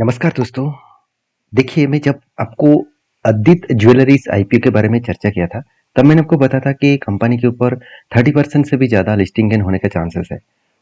नमस्कार दोस्तों। देखिए, मैं जब आपको अदित ज्वेलरीज आईपीओ के बारे में चर्चा किया था, तब मैंने आपको बताया था कि कंपनी के ऊपर 30% से भी ज़्यादा लिस्टिंग गेन होने के चांसेस है।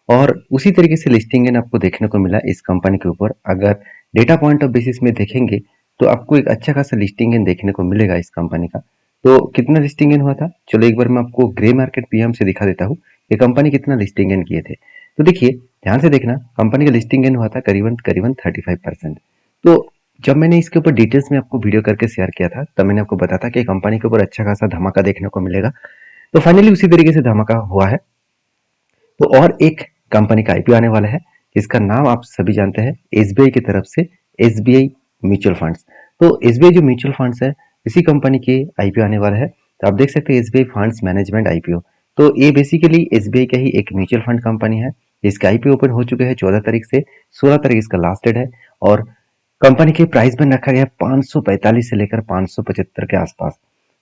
और उसी तरीके से लिस्टिंग गेन आपको देखने को मिला इस कंपनी के ऊपर। अगर डेटा पॉइंट ऑफ बेसिस में देखेंगे, तो आपको एक अच्छा खासा लिस्टिंग गेन देखने को मिलेगा इस कंपनी का। तो कितना लिस्टिंग गेन हुआ था? चलो एक बार मैं आपको ग्रे मार्केट पीएम से दिखा देता हूँ, ये कंपनी कितना लिस्टिंग गेन किए थे। तो देखिए, ध्यान से देखना, कंपनी का लिस्टिंग गेन हुआ था करीबन करीबन 35%। तो जब मैंने इसके ऊपर डिटेल्स में आपको वीडियो करके शेयर किया था, तब मैंने आपको बताया था कि कंपनी के ऊपर अच्छा खासा धमाका देखने को मिलेगा। तो फाइनली उसी तरीके से धमाका हुआ है। तो और एक कंपनी का आईपीओ आने वाला है, जिसका नाम आप सभी जानते हैं, एसबीआई की तरफ से एसबीआई म्यूचुअल फंड्स। तो एसबीआई जो म्यूचुअल फंड्स है, इसी कंपनी के आईपीओ आने वाला है। तो आप देख सकते हैं एसबीआई फंड्स मैनेजमेंट आईपीओ। तो ये बेसिकली एसबीआई का ही एक म्यूचुअल फंड कंपनी है। इसका आईपीओ ओपन हो चुके हैं 14 तारीख से। 16 तारीख इसका लास्ट डेट है। और कंपनी के प्राइस में रखा गया है 545 से लेकर 575 के आसपास।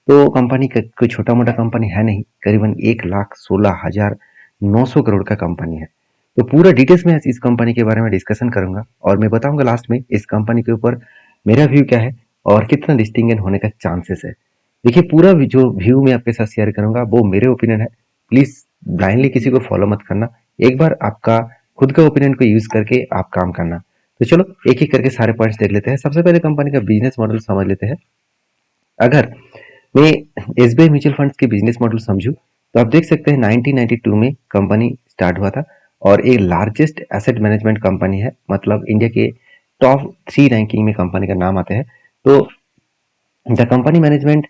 तो कंपनी का कोई छोटा मोटा कंपनी है नहीं, करीबन 1,16,900 करोड़ का कंपनी है। तो पूरा डिटेल्स में इस कंपनी के बारे में डिस्कशन करूंगा और मैं बताऊंगा लास्ट में इस कंपनी के ऊपर मेरा व्यू क्या है और कितना लिस्टिंग होने का चांसेस है। देखिए, पूरा जो व्यू मैं आपके साथ शेयर करूंगा वो मेरे ओपिनियन है। प्लीज ब्लाइंडली किसी को फॉलो मत करना। एक बार आपका खुद का ओपिनियन को यूज करके आप काम करना। तो चलो एक एक करके सारे पॉइंट्स देख लेते हैं। सबसे पहले कंपनी का बिजनेस मॉडल समझ लेते हैं। अगर मैं एसबीआई म्यूचुअल फंड्स के बिजनेस मॉडल समझूं, तो आप देख सकते हैं 1992 में कंपनी स्टार्ट हुआ था और एक लार्जेस्ट एसेट मैनेजमेंट कंपनी है। मतलब इंडिया के टॉप 3 रैंकिंग में कंपनी का नाम आता है। तो द कंपनी मैनेजमेंट,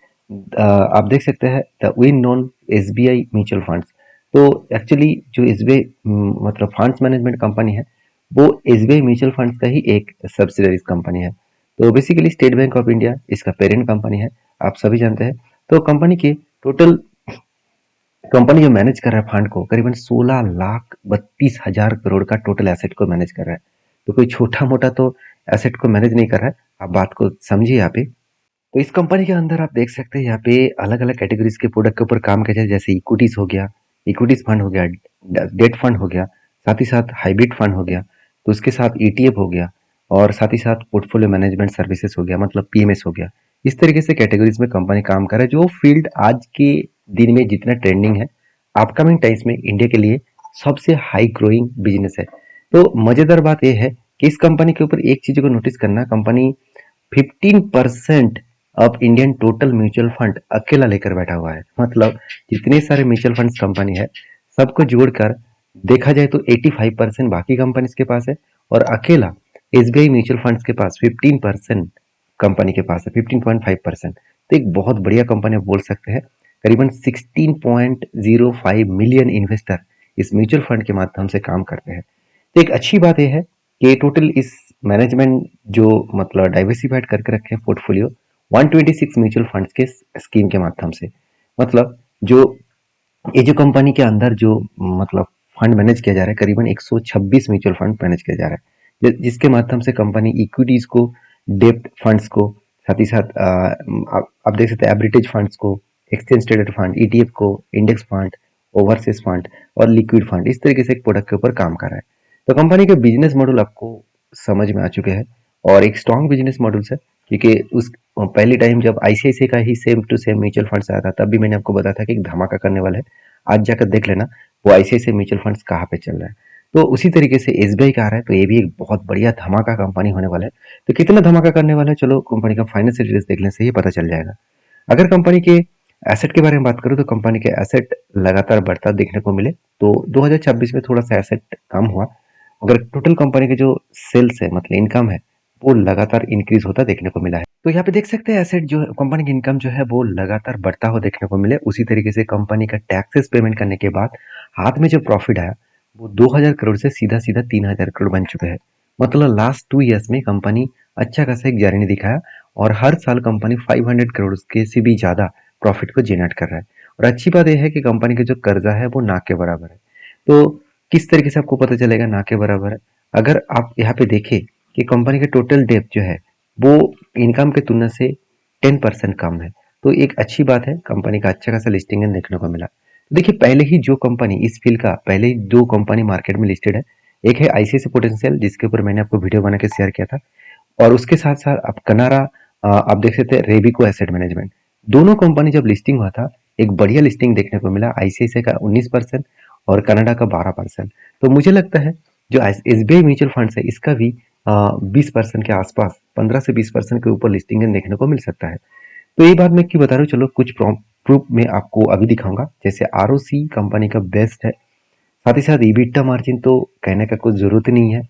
आप देख सकते हैं the win known SBI mutual funds. तो एक्चुअली जो एसबीआई मतलब फंड्स मैनेजमेंट कंपनी है, वो एसबीआई म्यूचुअल फंड्स का ही एक सब्सिडरीज कंपनी है। तो basically state bank of India इसका पेरेंट कंपनी है, आप सभी जानते हैं। तो कंपनी के टोटल, कंपनी जो मैनेज कर रहा है फंड को, करीबन 16,32,000 करोड़ का टोटल एसेट को मैनेज कर रहा है। तो कोई छोटा मोटा तो एसेट को मैनेज नहीं कर रहा है। आप बात को समझिए यहाँ पे। तो इस कंपनी के अंदर आप देख सकते हैं यहाँ पे अलग अलग कैटेगरीज के प्रोडक्ट के ऊपर काम किया जाए, जैसे इक्विटीज हो गया, इक्विटीज फंड हो गया, डेट फंड हो गया, साथ ही साथ हाइब्रिड फंड हो गया, तो उसके साथ ईटीएफ हो गया, और साथ ही साथ पोर्टफोलियो मैनेजमेंट सर्विसेज हो गया, मतलब पीएमएस हो गया। इस तरीके से कैटेगरीज में कंपनी काम कर रहा है, जो फील्ड आज के दिन में जितना ट्रेंडिंग है, अपकमिंग टाइम्स में इंडिया के लिए सबसे हाई ग्रोइंग बिजनेस है। तो मजेदार बात यह है कि इस कंपनी के ऊपर एक चीज को नोटिस करना, कंपनी 15% अब इंडियन टोटल म्यूचुअल फंड अकेला लेकर बैठा हुआ है। मतलब जितने सारे म्यूचुअल फंड्स कंपनी है, सबको जोड़कर देखा जाए तो 85% बाकी कंपनीज के पास है, और अकेला एसबीआई म्यूचुअल फंड्स के पास 15% कंपनी के पास है, 15.5%। तो एक बहुत बढ़िया कंपनी बोल सकते हैं। करीबन 16.05 मिलियन इन्वेस्टर इस म्यूचुअल फंड के माध्यम से काम करते हैं। तो एक अच्छी बात यह है कि टोटल इस मैनेजमेंट जो मतलब डाइवर्सिफाइड करके रखे हैं पोर्टफोलियो 126 म्यूचुअल फंड्स के स्कीम के माध्यम से। मतलब जो ये जो कंपनी के अंदर जो मतलब फंड मैनेज किया जा रहा है, करीबन 126 म्यूचुअल फंड मैनेज किया जा रहा है, जिसके माध्यम से कंपनी इक्विटीज को, डेप्ट फंड्स को, साथ ही साथ आप देख सकते हैं एवरेज फंड्स को, एक्सचेंज ट्रेडेड फंड, ईटीएफ को, इंडेक्स फंड, ओवरसीज फंड और लिक्विड फंड, इस तरीके से एक प्रोडक्ट के ऊपर काम कर रहा है। तो कंपनी के बिजनेस मॉडल आपको समझ में आ चुके हैं, और एक स्ट्रॉन्ग बिजनेस मॉडल है। क्योंकि उस पहली टाइम जब आईसीआईसीआई का ही same to same mutual funds आया था, तब भी मैंने आपको बताया था कि एक धमाका करने वाला है। आज जाकर देख लेना वो आईसीआईसीआई म्यूचुअल फंड्स कहाँ पे चल रहा है। तो उसी तरीके से एसबीआई का आ रहा है, तो ये भी एक बहुत बढ़िया धमाका कंपनी होने वाला है। तो कितना धमाका करने वाला है, चलो कंपनी का फाइनेंशियल डिटेल्स देखने से ही पता चल जाएगा। अगर कंपनी के एसेट के बारे में बात करूं, तो कंपनी के एसेट लगातार बढ़ता देखने को मिले। तो 2026 में थोड़ा सा एसेट कम हुआ, मगर टोटल कंपनी के जो सेल्स है, मतलब इनकम है, वो लगातार इंक्रीज होता देखने को मिला है। तो यहाँ पे देख सकते हैं एसेट जो कंपनी की इनकम जो है वो लगातार बढ़ता हुआ देखने को मिले। उसी तरीके से कंपनी का टैक्सेस पेमेंट करने के बाद हाथ में जो प्रॉफिट आया, वो 2000 करोड़ से सीधा सीधा 3000 करोड़ बन चुका है। मतलब लास्ट 2 ईयर्स में कंपनी अच्छा खासा एक जर्नी दिखाया, और हर साल कंपनी 500 करोड़ के से भी ज्यादा प्रॉफिट को जनरेट कर रहा है। और अच्छी बात यह है कि कंपनी का जो कर्जा है वो ना के बराबर है। तो किस तरीके से आपको पता चलेगा ना के बराबर है? अगर आप यहाँ पे देखें कि कंपनी का टोटल डेब्ट जो है वो इनकम के तुलना से 10% कम है, तो एक अच्छी बात है, कंपनी का अच्छा खासा लिस्टिंग देखने को मिला। तो देखिए, पहले ही जो कंपनी इस फील्ड का, पहले ही 2 कंपनी मार्केट में लिस्टेड है, एक है आईसीआईसीआई पोटेंशियल, जिसके ऊपर मैंने आपको वीडियो बना के शेयर किया था, और उसके साथ साथ आप कनारा, आप देख सकते हैं रेबिको एसेट मैनेजमेंट। दोनों कंपनी जब लिस्टिंग हुआ था, एक बढ़िया लिस्टिंग देखने को मिला, आईसीआईसीआई का 19% और कनाडा का 12%। तो मुझे लगता है जो एसबीआई म्यूचुअल फंड है, इसका भी 20% के आसपास, 15 से 20% के ऊपर लिस्टिंग देखने को मिल सकता है। तो ये बात मैं क्यों बता रहा हूँ, चलो कुछ प्रूफ में आपको अभी दिखाऊंगा। जैसे आरओसी कंपनी का बेस्ट है, साथ ही साथ ईबिटा मार्जिन तो कहने का कुछ जरूरत नहीं है।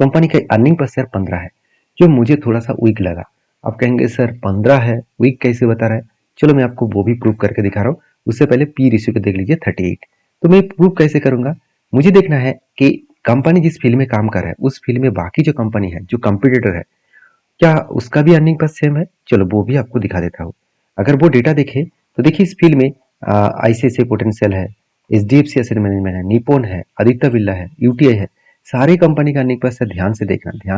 कंपनी का अर्निंग पर शेयर 15 है, जो मुझे थोड़ा सा वीक लगा। आप कहेंगे सर 15 है, वीक कैसे बता रहा है? चलो मैं आपको वो भी प्रूव करके दिखा रहा हूँ। उससे पहले पी रेशियो को देख लीजिए 38। तो मैं प्रूव कैसे करूंगा? मुझे देखना है कि कंपनी जिस फील्ड में काम कर रहा है, उस फील्ड में बाकी जो कंपनी है, जो कंपटीटर है, क्या उसका भी अर्निंग पर सेम है? चलो वो भी आपको दिखा देता हूँ। अगर वो डेटा देखे तो देखिए इस फील्ड में आईसीआईसीआई पोटेंशियल है, एचडीएफसी एसेट मैनेजमेंट है, निप्पॉन है, आदित्य बिरला है, यूटीआई है। सारी कंपनी का अर्निंग पर शेयर ध्यान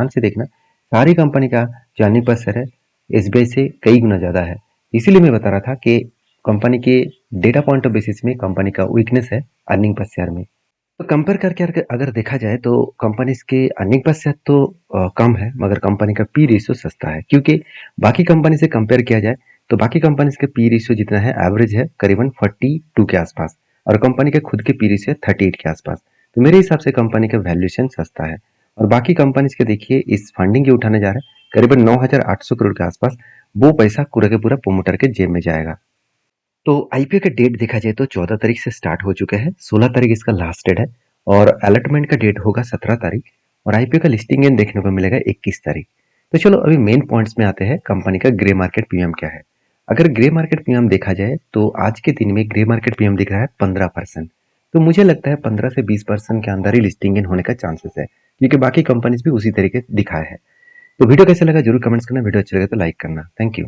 से देखना। सारी कंपनी का जो अर्निंग पर शेयर है, एसबीआई से कई गुना ज्यादा है। इसीलिए मैं बता रहा था कि कंपनी के डेटा पॉइंट ऑफ बेसिस में कंपनी का वीकनेस है अर्निंग पर शेयर में। तो कंपेयर करके अगर देखा जाए तो कंपनीज के अर्निंग पर शेयर तो कम है, मगर कंपनी का पी रेशियो सस्ता है, क्योंकि बाकी कंपनी से कंपेयर किया जाए तो बाकी कंपनीज के पी रेशियो जितना है, एवरेज है करीबन 42 के आसपास, और कंपनी के खुद के पी रेशियो है 38 के आसपास। तो मेरे हिसाब से कंपनी का वैल्यूएशन सस्ता है। और बाकी कंपनीज के देखिए इस फंडिंग के उठाने जा रहे हैं करीबन 9,800 करोड़ के आसपास। वो पैसा पूरा के पूरा प्रोमोटर के जेब में जाएगा। तो आईपीओ का डेट देखा जाए तो 14 तारीख से स्टार्ट हो चुका है, 16 तारीख इसका लास्ट डेट है, और अलॉटमेंट का डेट होगा 17 तारीख, और आईपीओ का लिस्टिंग एंड देखने को मिलेगा 21 तारीख। तो चलो अभी मेन पॉइंट्स में आते हैं, कंपनी का ग्रे मार्केट पीएम क्या है। अगर ग्रे मार्केट पीएम देखा जाए तो आज के दिन में ग्रे मार्केट पीएम दिख रहा है 15%। तो मुझे लगता है 15 से 20% के अंदर ही लिस्टिंग इन होने का चांसेस है, क्योंकि बाकी कंपनीज भी उसी तरीके दिखाए हैं। तो वीडियो कैसे लगा जरूर कमेंट्स करना, वीडियो अच्छा लगा तो लाइक करना। Thank you.